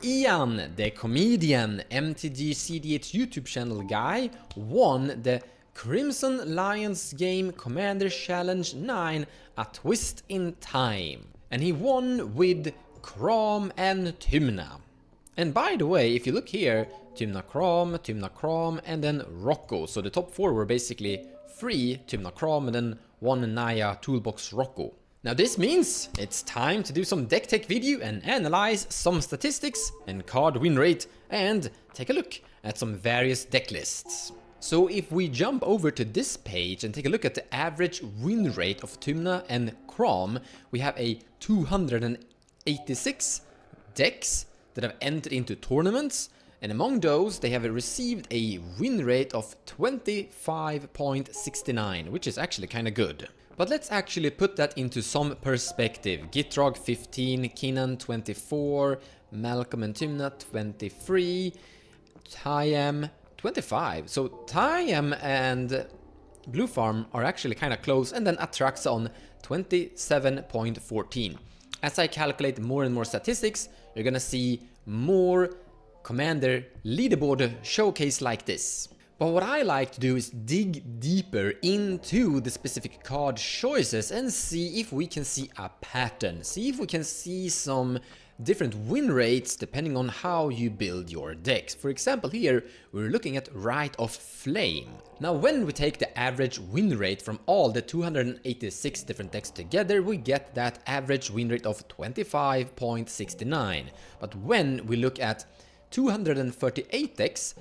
Ian, the comedian MTG cEDH YouTube channel guy, won the Crimson Lions game Commander Challenge 9, A Twist in Time. And he won with Kraum and Tymna. And by the way, if you look here, Tymna Kraum, and then Rocco. So the top 4 were basically 3 Tymna Kraum and then 1 Naya Toolbox Rocco. Now this means it's time to do some deck tech video and analyze some statistics and card win rate and take a look at some various deck lists. So if we jump over to this page and take a look at the average win rate of Tymna and Kraum, we have a 286 decks that have entered into tournaments, and among those they have received a win rate of 25.69, which is actually kinda good. But let's actually put that into some perspective. Gitrog 15, Kinan 24, Malcolm and Tymna 23, Tyam 25. So Tyam and Bluefarm are actually kinda close, and then Atraxa on 27.14. As I calculate more and more statistics, you're gonna see more Commander leaderboard showcase like this. But what I like to do is dig deeper into the specific card choices and see if we can see a pattern, see if we can see some different win rates depending on how you build your decks. For example, here we're looking at Rite of Flame. Now when we take the average win rate from all the 286 different decks together, we get that average win rate of 25.69. But when we look at 238 decks,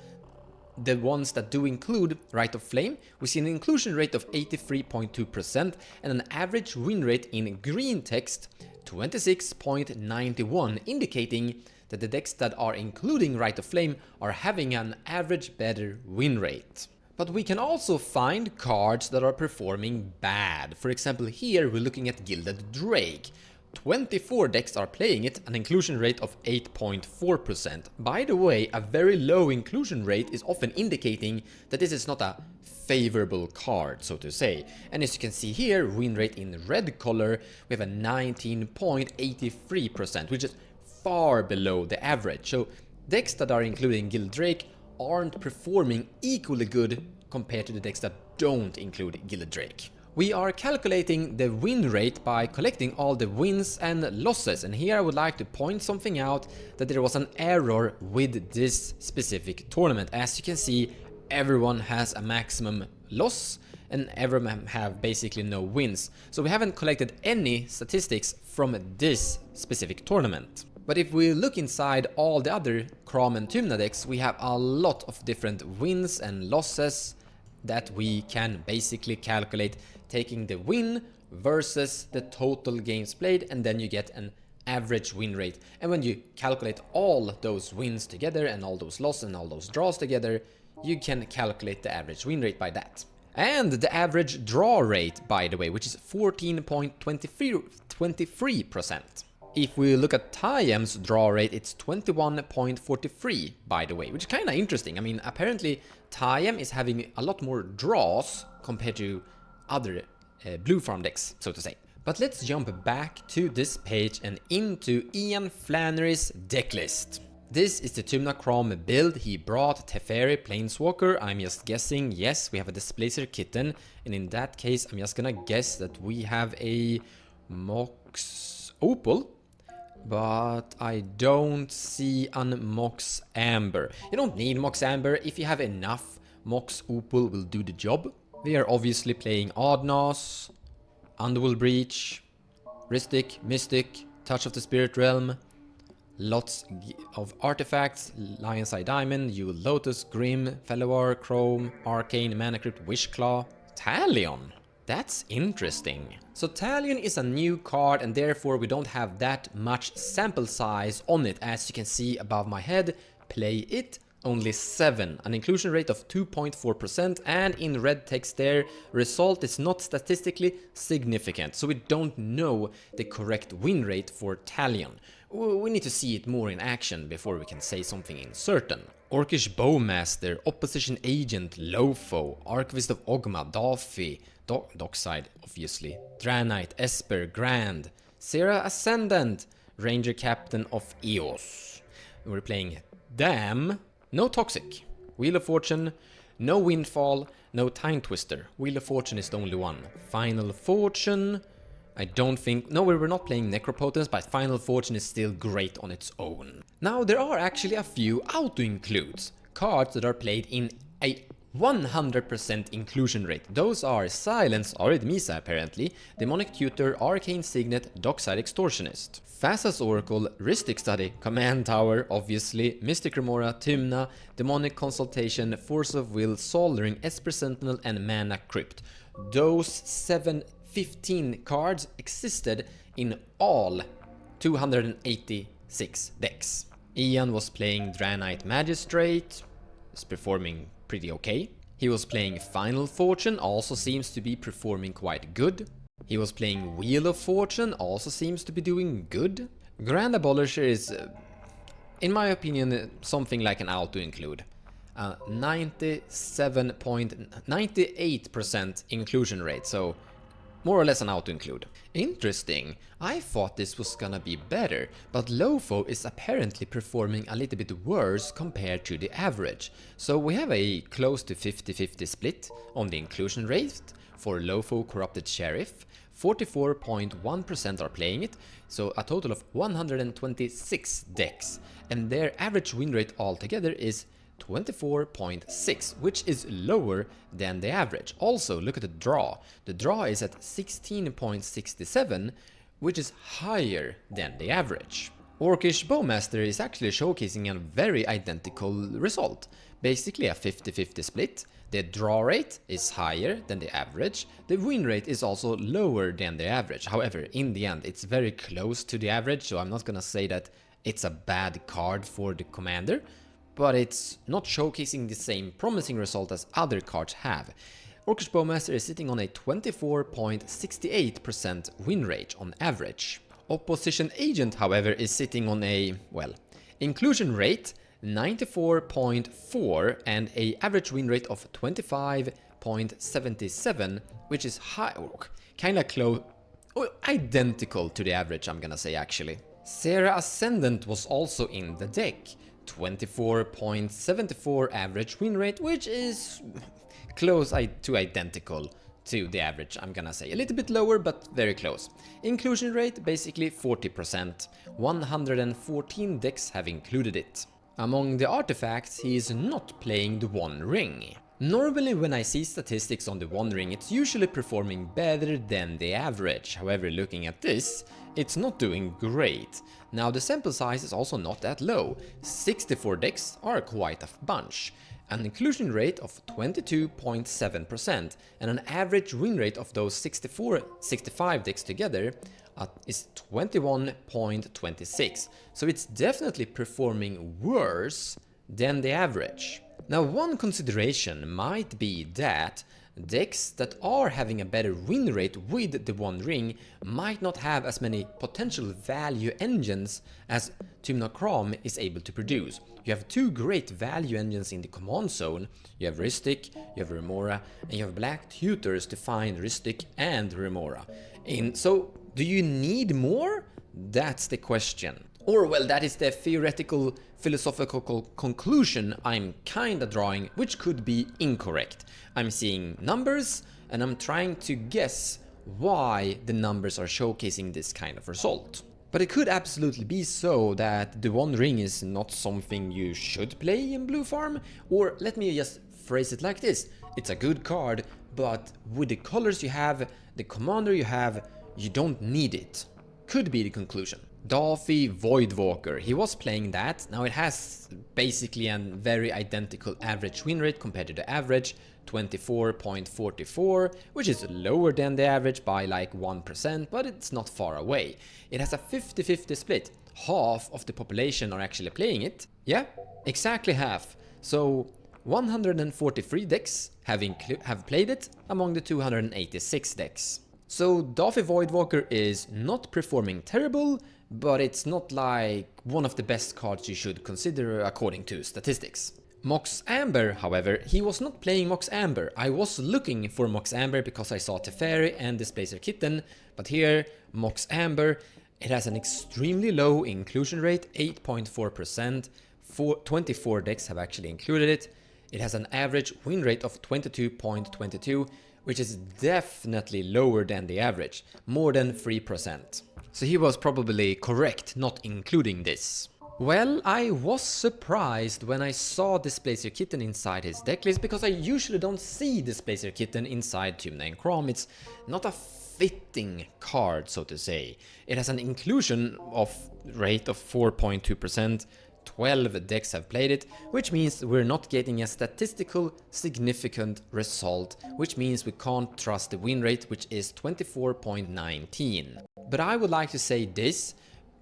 the ones that do include Rite of Flame, we see an inclusion rate of 83.2% and an average win rate in green text 26.91, indicating that the decks that are including Rite of Flame are having an average better win rate. But we can also find cards that are performing bad. For example, here we're looking at Gilded Drake. 24 decks are playing it, an inclusion rate of 8.4%. By the way, a very low inclusion rate is often indicating that this is not a favorable card, so to say. And as you can see here, win rate in red color, we have a 19.83%, which is far below the average. So decks that are including Gilded Drake aren't performing equally good compared to the decks that don't include Gilded Drake. We are calculating the win rate by collecting all the wins and losses, and here I would like to point something out, that there was an error with this specific tournament. As you can see, everyone has a maximum loss and everyone have basically no wins. So we haven't collected any statistics from this specific tournament. But if we look inside all the other Kraum and Tymna decks, we have a lot of different wins and losses that we can basically calculate, taking the win versus the total games played, and then you get an average win rate. And when you calculate all those wins together and all those losses and all those draws together, you can calculate the average win rate by that. And the average draw rate, by the way, which is 14.23%. If we look at Tyam's draw rate, it's 21.43, by the way, which is kind of interesting. I mean, apparently Tyam is having a lot more draws compared to other blue farm decks, so to say. But let's jump back to this page and into Ian Flannery's deck list. This is the Tymna Kraum build. He brought Teferi Planeswalker. I'm just guessing, yes, we have a Displacer Kitten, and in that case, I'm just gonna guess that we have a Mox Opal. But I don't see an Mox Amber. You don't need Mox Amber. If you have enough, Mox Opal will do the job. We are obviously playing Oddnos, Underworld Breach, Rhystic, Mystic, Touch of the Spirit Realm, lots of artifacts, Lion's Eye Diamond, Jewel Lotus, Grim, Fellowar, Chrome, Arcane, Mana Crypt, Wishclaw, Talion. That's interesting. So Talion is a new card, and therefore we don't have that much sample size on it. As you can see above my head, play it, only 7, an inclusion rate of 2.4%, and in red text there, result is not statistically significant, so we don't know the correct win rate for Talion. We need to see it more in action before we can say something in certain. Orcish Bowmaster, Opposition Agent, Lofo, Archivist of Ogma, Daffy, Dockside, obviously, Draenite, Esper, Grand, Serra Ascendant, Ranger Captain of Eos, We're playing Dam, no Toxic, Wheel of Fortune, no Windfall, no Time Twister. Wheel of Fortune is the only one. Final Fortune, I don't think... No, we were not playing Necropotence, but Final Fortune is still great on its own. Now, there are actually a few auto-includes. Cards that are played in a 100% inclusion rate. Those are Silence, Arithmesa apparently, Demonic Tutor, Arcane Signet, Dockside Extortionist, Thassa's Oracle, Rhystic Study, Command Tower, obviously, Mystic Remora, Tymna, Demonic Consultation, Force of Will, Soldering, Esper Sentinel, and Mana Crypt. Those 15 cards existed in all 286 decks. Ian was playing Draenei Magistrate, is performing pretty okay. He was playing Final Fortune, also seems to be performing quite good. He was playing Wheel of Fortune, also seems to be doing good. Grand Abolisher is, in my opinion, something like an auto-include. 97.98% inclusion rate, so more or less an auto-include. Interesting, I thought this was gonna be better, but Lofo is apparently performing a little bit worse compared to the average. So we have a close to 50-50 split on the inclusion rate for Lofo Corrupted Sheriff. 44.1% are playing it, so a total of 126 decks. And their average win rate altogether is 24.6, which is lower than the average. Also, look at the draw. The draw is at 16.67, which is higher than the average. Orcish Bowmaster is actually showcasing a very identical result. Basically a 50-50 split. The draw rate is higher than the average. The win rate is also lower than the average. However, in the end, it's very close to the average, so I'm not gonna say that it's a bad card for the commander, but it's not showcasing the same promising result as other cards have. Orcish Bowmaster is sitting on a 24.68% win rate on average. Opposition Agent, however, is sitting on a, well, inclusion rate 94.4 and a average win rate of 25.77, which is high, kinda close, identical to the average, I'm gonna say actually. Serra Ascendant was also in the deck. 24.74 average win rate, which is close to identical to the average, I'm gonna say. A little bit lower, but very close. Inclusion rate, basically 40%. 114 decks have included it. Among the artifacts, he is not playing the One Ring. Normally when I see statistics on the One Ring, it's usually performing better than the average. However, looking at this, it's not doing great. Now the sample size is also not that low. 64 decks are quite a bunch. An inclusion rate of 22.7% and an average win rate of those 65 decks together is 21.26. So it's definitely performing worse than the average. Now one consideration might be that decks that are having a better win rate with the One Ring might not have as many potential value engines as Tymna Kraum is able to produce. You have two great value engines in the command zone. You have Rhystic, you have Remora, and you have Black Tutors to find Rhystic and Remora. So do you need more? That's the question. Or, well, that is the theoretical philosophical conclusion I'm kinda drawing, which could be incorrect. I'm seeing numbers and I'm trying to guess why the numbers are showcasing this kind of result. But it could absolutely be so that the One Ring is not something you should play in Blue Farm, or let me just phrase it like this: it's a good card, but with the colors you have, the commander you have, you don't need it. Could be the conclusion. Daffy Voidwalker, he was playing that. Now it has basically a very identical average win rate compared to the average, 24.44, which is lower than the average by like 1%, but it's not far away. It has a 50-50 split. Half of the population are actually playing it. Yeah, exactly half. So 143 decks have played it among the 286 decks. So Daffy Voidwalker is not performing terrible, but it's not like one of the best cards you should consider according to statistics. Mox Amber, however, he was not playing Mox Amber. I was looking for Mox Amber because I saw Teferi and Displacer Kitten, but here Mox Amber It has an extremely low inclusion rate, 8.4%. 24 decks have actually included it. It has an average win rate of 22.22, which is definitely lower than the average, more than 3%. So he was probably correct not including this. Well, I was surprised when I saw Displacer Kitten inside his decklist, because I usually don't see Displacer Kitten inside Tymna and Kraum. It's not a fitting card, so to say. It has an inclusion of rate of 4.2%. 12 decks have played it, which means we're not getting a statistical significant result, which means we can't trust the win rate, which is 24.19. But I would like to say this: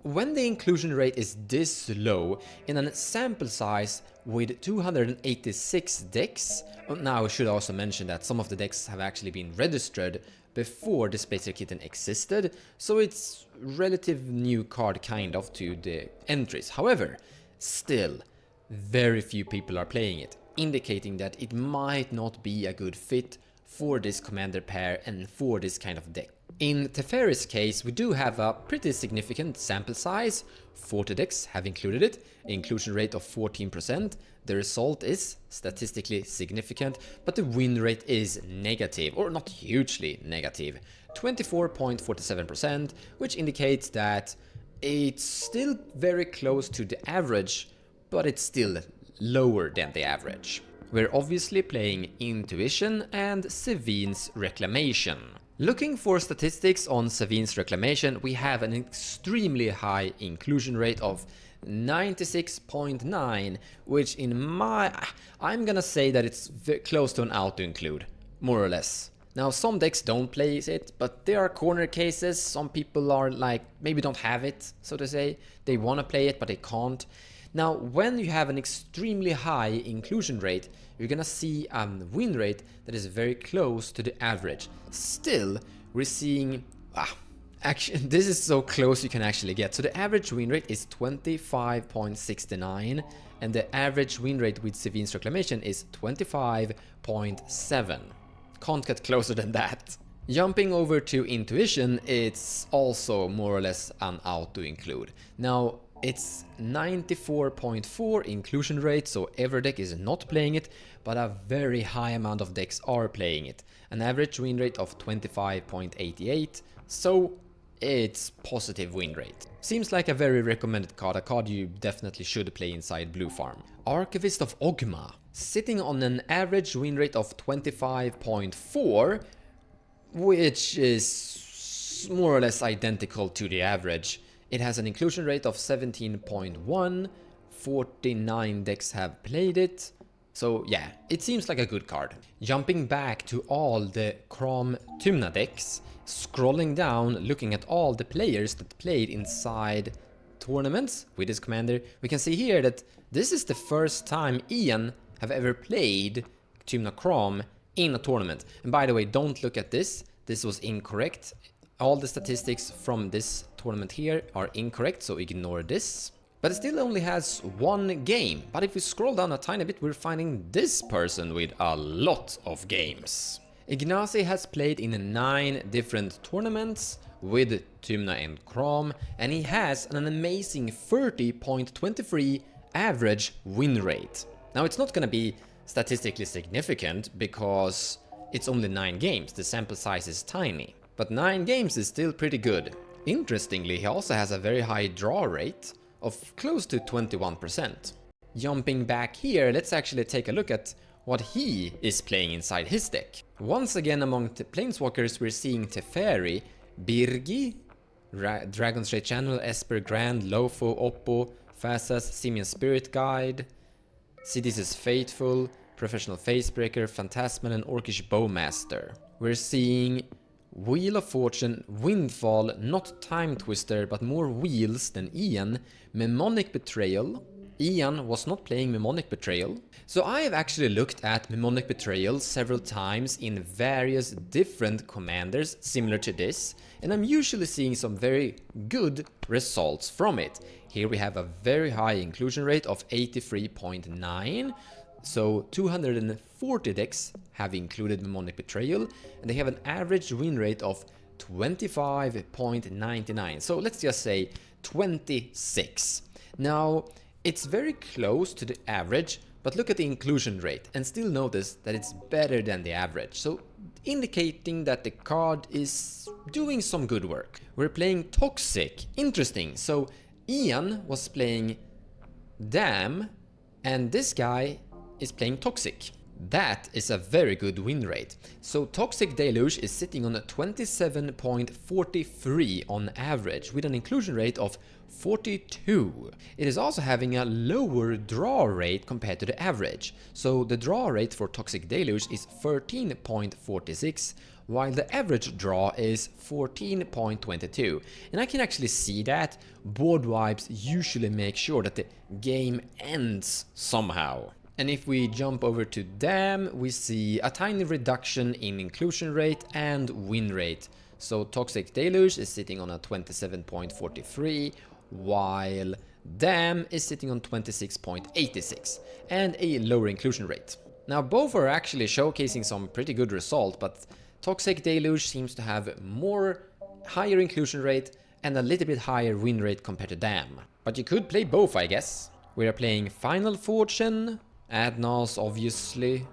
when the inclusion rate is this low in a sample size with 286 decks, now I should also mention that some of the decks have actually been registered before Displacer Kitten existed, so it's relative new card kind of to the entries. However, still, very few people are playing it, indicating that it might not be a good fit for this commander pair and for this kind of deck. In Teferi's case, we do have a pretty significant sample size. 40 decks have included it, inclusion rate of 14%. The result is statistically significant, but the win rate is negative, or not hugely negative, 24.47%, which indicates that it's still very close to the average, but it's still lower than the average. We're obviously playing Intuition and Sevin's Reclamation. Looking for statistics on Sevin's Reclamation, we have an extremely high inclusion rate of 96.9, which I'm gonna say that it's close to an auto-include, more or less. Now, some decks don't play it, but there are corner cases. Some people are like, maybe don't have it, so to say. They want to play it, but they can't. Now, when you have an extremely high inclusion rate, you're gonna see a win rate that is very close to the average. Still, we're seeing... actually, this is so close you can actually get. So the average win rate is 25.69, and the average win rate with Sevin's Reclamation is 25.7. Can't get closer than that. Jumping over to Intuition, it's also more or less an auto-include. Now, it's 94.4 inclusion rate, so every deck is not playing it, but a very high amount of decks are playing it. An average win rate of 25.88, so it's positive win rate. Seems like a very recommended card, a card you definitely should play inside bluefarm. Archivist of Ogma, sitting on an average win rate of 25.4, which is more or less identical to the average. It has an inclusion rate of 17.1, 49 decks have played it, so yeah, it seems like a good card. Jumping back to all the Kraum Tymna decks, scrolling down, looking at all the players that played inside tournaments with this commander, we can see here that this is the first time Ian have ever played Tymna Kraum in a tournament. And by the way, don't look at this. This was incorrect. All the statistics from this tournament here are incorrect, so ignore this. But it still only has one game. But if we scroll down a tiny bit, we're finding this person with a lot of games. Ignacy has played in 9 different tournaments with Tymna and Kraum, and he has an amazing 30.23 average win rate. Now, it's not gonna be statistically significant because it's only 9 games, the sample size is tiny. But 9 games is still pretty good. Interestingly, he also has a very high draw rate of close to 21%. Jumping back here, let's actually take a look at what he is playing inside his deck. Once again, among the Planeswalkers, we're seeing Teferi, Birgi, Dragon's Ray Channel, Esper Grand, Lofo, Oppo, Phasas, Simian Spirit Guide, Sidis' Fateful, Professional Facebreaker, Phantasmal, and Orcish Bowmaster. We're seeing Wheel of Fortune, Windfall, not Time Twister, but more wheels than Ian, Mnemonic Betrayal. Ian was not playing Mnemonic Betrayal. So I have actually looked at Mnemonic Betrayal several times in various different commanders similar to this, and I'm usually seeing some very good results from it. Here we have a very high inclusion rate of 83.9, so 240 decks have included Mnemonic Betrayal, and they have an average win rate of 25.99. So let's just say 26. Now, it's very close to the average, but look at the inclusion rate and still notice that it's better than the average. So indicating that the card is doing some good work. We're playing Toxic. Interesting. So Ian was playing Damn, and this guy is playing Toxic. That is a very good win rate. So Toxic Deluge is sitting on a 27.43 on average with an inclusion rate of 42. It is also having a lower draw rate compared to the average. So the draw rate for Toxic Deluge is 13.46, while the average draw is 14.22. And I can actually see that board wipes usually make sure that the game ends somehow. And if we jump over to Damn, we see a tiny reduction in inclusion rate and win rate. So Toxic Deluge is sitting on a 27.43, while Damn is sitting on 26.86 and a lower inclusion rate. Now both are actually showcasing some pretty good result, but Toxic Deluge seems to have more higher inclusion rate and a little bit higher win rate compared to Damn. But you could play both, I guess. We are playing Final Fortune, Adnos obviously.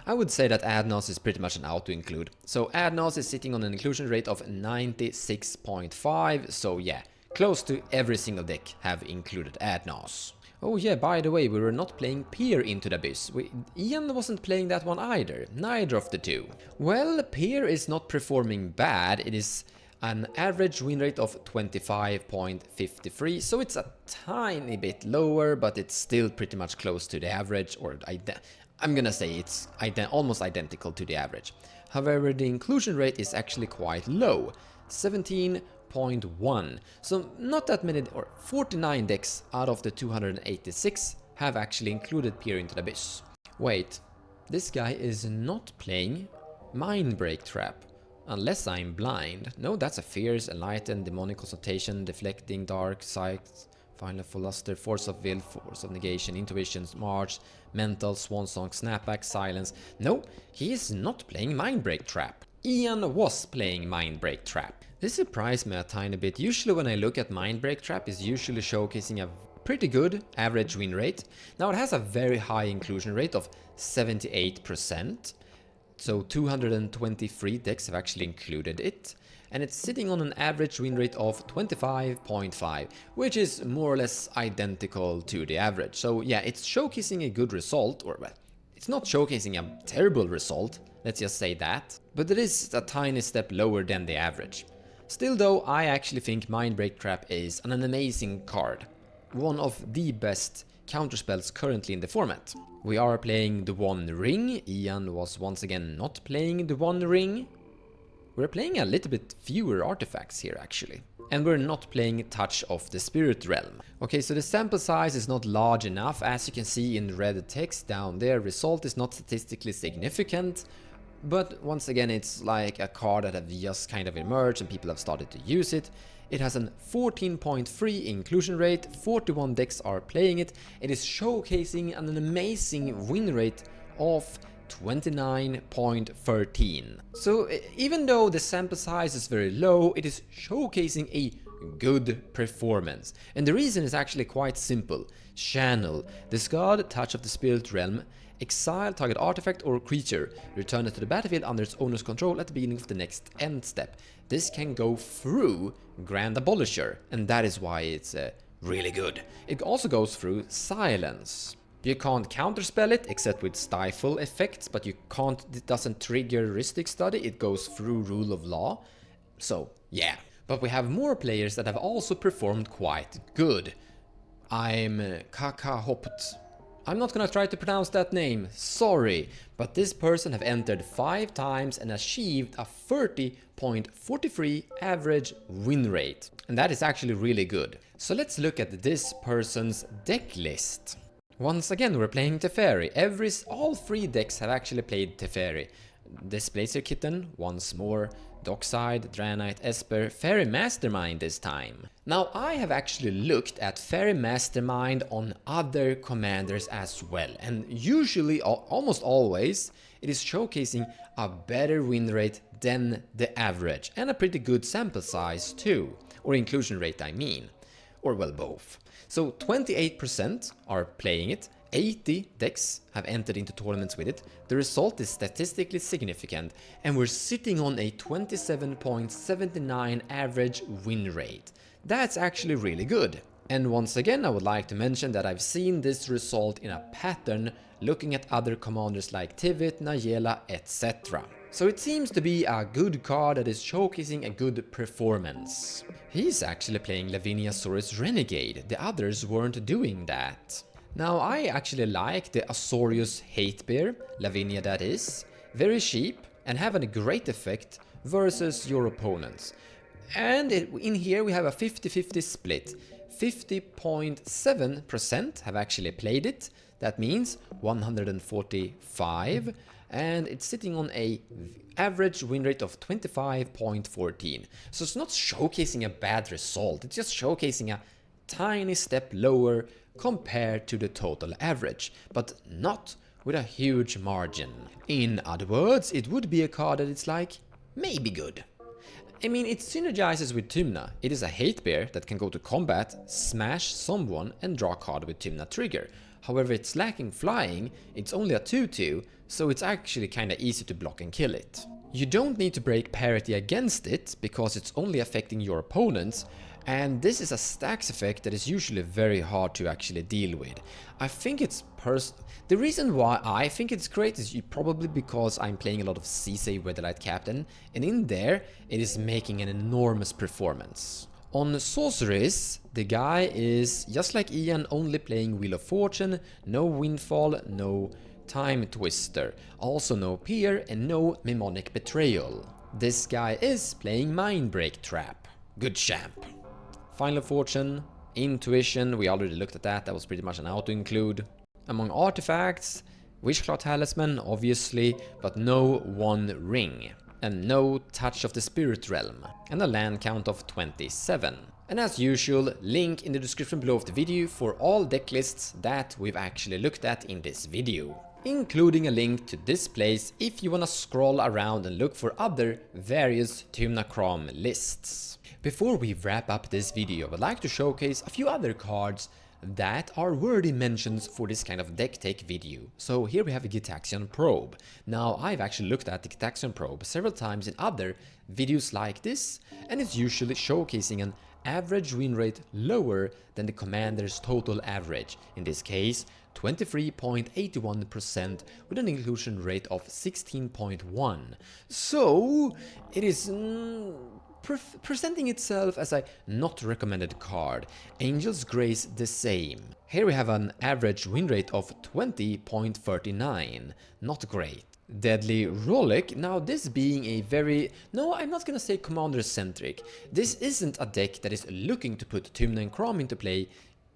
I would say that Adnos is pretty much an auto-include. So Adnos is sitting on an inclusion rate of 96.5, so yeah, close to every single deck have included Adnos. Oh yeah, by the way, we were not playing Peer into the Abyss. Ian wasn't playing that one either, neither of the two. Well, Peer is not performing bad. It is an average win rate of 25.53, so it's a tiny bit lower, but it's still pretty much close to the average, or I'm gonna say it's almost identical to the average. However, the inclusion rate is actually quite low, 17.1, so not that many, or 49 decks out of the 286 have actually included Peer into the Abyss. Wait, this guy is not playing Mindbreak Trap. Unless I'm blind. No, that's a Fierce, Enlightened, Demonic Consultation, Deflecting, Dark, Sight, Final Luster, Force of Will, Force of Negation, Intuition, March, Mental, Swansong, Snapback, Silence. No, he is not playing Mindbreak Trap. Ian was playing Mindbreak Trap. This surprised me a tiny bit. Usually when I look at Mindbreak Trap, is usually showcasing a pretty good average win rate. Now it has a very high inclusion rate of 78%. So 223 decks have actually included it, and it's sitting on an average win rate of 25.5, which is more or less identical to the average. So yeah, it's showcasing a good result, or well, it's not showcasing a terrible result, let's just say that, but it is a tiny step lower than the average. Still though, I actually think Mindbreak Trap is an amazing card, one of the best counterspells currently in the format. We are playing the One Ring. Ian was once again not playing the One Ring. We're playing a little bit fewer artifacts here actually. And we're not playing Touch of the Spirit Realm. Okay, so the sample size is not large enough. As you can see in red text down there, result is not statistically significant. But once again, it's like a card that have just kind of emerged and people have started to use it. It has a 14.3 inclusion rate, 41 decks are playing it. It is showcasing an amazing win rate of 29.13. So even though the sample size is very low, it is showcasing a good performance. And the reason is actually quite simple. Channel, discard Touch of the Spirit Realm, exile target artifact or creature, return it to the battlefield under its owner's control at the beginning of the next end step. This can go through Grand Abolisher, and that is why it's really good. It also goes through Silence. You can't counterspell it except with Stifle effects, but it doesn't trigger Heuristic Study, it goes through Rule of Law. So yeah, but we have more players that have also performed quite good. I'm Kakahopt. I'm not gonna try to pronounce that name, sorry, but this person have entered 5 times and achieved a 30.43 average win rate. And that is actually really good. So let's look at this person's deck list. Once again, we're playing Teferi. All 3 decks have actually played Teferi. Displacer Kitten, once more, Dockside, Draenite, Esper, Fairy Mastermind this time. Now I have actually looked at Fairy Mastermind on other commanders as well, and usually, almost always, it is showcasing a better win rate than the average, and a pretty good sample size too, or inclusion rate I mean, or well both. So 28% are playing it, 80 decks have entered into tournaments with it, the result is statistically significant, and we're sitting on a 27.79 average win rate. That's actually really good. And once again, I would like to mention that I've seen this result in a pattern looking at other commanders like Tivit, Nayela, etc. So it seems to be a good card that is showcasing a good performance. He's actually playing Laviniasaurus Renegade, the others weren't doing that. Now I actually like the Azorius Hate Bear, Lavinia that is, very cheap and having a great effect versus your opponents. And in here we have a 50-50 split. 50.7% have actually played it, that means 145, and it's sitting on a average win rate of 25.14. So it's not showcasing a bad result, it's just showcasing a tiny step lower compared to the total average, but not with a huge margin. In other words, it would be a card that it's like, maybe good. I mean, it synergizes with Tymna. It is a hate bear that can go to combat, smash someone and draw a card with Tymna trigger. However, it's lacking flying, it's only a 2-2, so it's actually kinda easy to block and kill it. You don't need to break parity against it, because it's only affecting your opponents, and this is a stacks effect that is usually very hard to actually deal with. I think it's the reason why I think it's great is probably because I'm playing a lot of Sisay Weatherlight Captain, and in there it is making an enormous performance. On Sorceress, the guy is just like Ian, only playing Wheel of Fortune, no Windfall, no Time Twister, also no Peer and no Mnemonic Betrayal. This guy is playing Mindbreak Trap. Good champ. Final Fortune, Intuition, we already looked at that, that was pretty much an auto-include. Among artifacts, Wishclaw Talisman, obviously, but no One Ring. And no Touch of the Spirit Realm, and a land count of 27. And as usual, link in the description below of the video for all deck lists that we've actually looked at in this video, including a link to this place if you wanna scroll around and look for other various Tymna Kraum lists. Before we wrap up this video, I would like to showcase a few other cards that are worthy mentions for this kind of deck tech video. So here we have a Gitaxian Probe. Now I've actually looked at the Gitaxian Probe several times in other videos like this, and it's usually showcasing an average win rate lower than the commander's total average, in this case 23.81% with an inclusion rate of 16.1. So it is presenting itself as a not recommended card. Angel's Grace the same. Here we have an average win rate of 20.39, not great. Deadly Rollick, now this being a very, no, I'm not gonna say commander centric. This isn't a deck that is looking to put Tymna and Kraum into play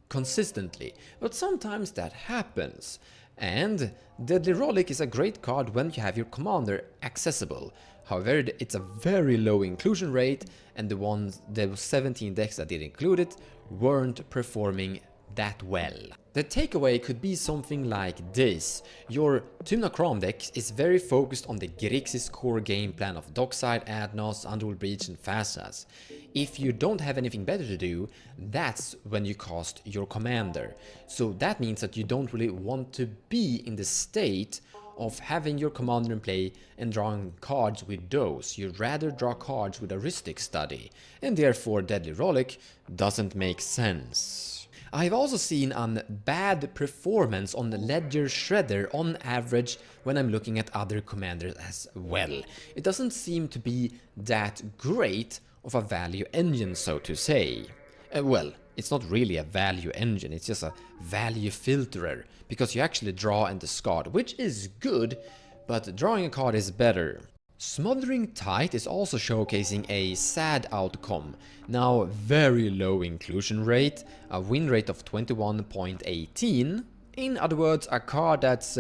consistently, but sometimes that happens. And Deadly Rollick is a great card when you have your commander accessible. However, it's a very low inclusion rate, and the 17 decks that did include it weren't performing that well. The takeaway could be something like this. Your Tymna Kraum deck is very focused on the Grixis core game plan of Dockside, Adnos, Underworld Breach and Phasas. If you don't have anything better to do, that's when you cast your commander. So that means that you don't really want to be in the state of having your commander in play and drawing cards with those. You'd rather draw cards with a Rhystic Study, and therefore Deadly Rollick doesn't make sense. I've also seen a bad performance on the Ledger Shredder on average when I'm looking at other commanders as well. It doesn't seem to be that great of a value engine, so to say. Well, it's not really a value engine, it's just a value filterer, because you actually draw and discard, which is good, but drawing a card is better. Smothering Tide is also showcasing a sad outcome. Now, very low inclusion rate, a win rate of 21.18. In other words, a card that's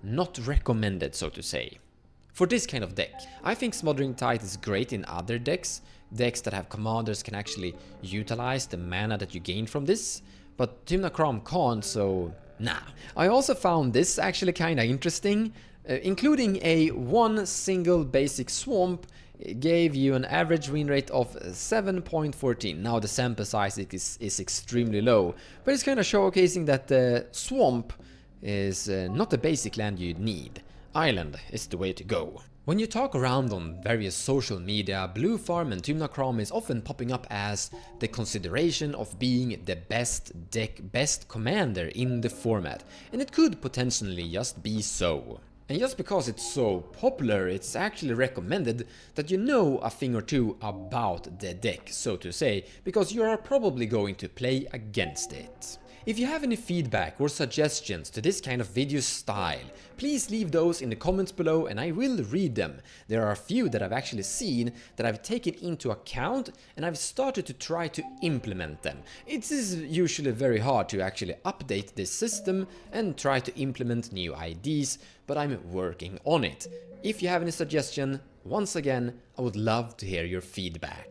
not recommended, so to say. For this kind of deck, I think Smothering Tide is great in other decks. Decks that have commanders can actually utilize the mana that you gain from this, but Tymna Kraum can't, so nah. I also found this actually kinda interesting. Including a one single basic swamp gave you an average win rate of 7.14. Now the sample size is extremely low, but it's kind of showcasing that the swamp is not the basic land you need. Island is the way to go. When you talk around on various social media, bluefarm and Tymna Kraum is often popping up as the consideration of being the best commander in the format, and it could potentially just be so. And just because it's so popular, it's actually recommended that you know a thing or two about the deck, so to say, because you are probably going to play against it. If you have any feedback or suggestions to this kind of video style, please leave those in the comments below and I will read them. There are a few that I've actually seen that I've taken into account and I've started to try to implement them. It is usually very hard to actually update this system and try to implement new ideas, but I'm working on it. If you have any suggestion, once again, I would love to hear your feedback.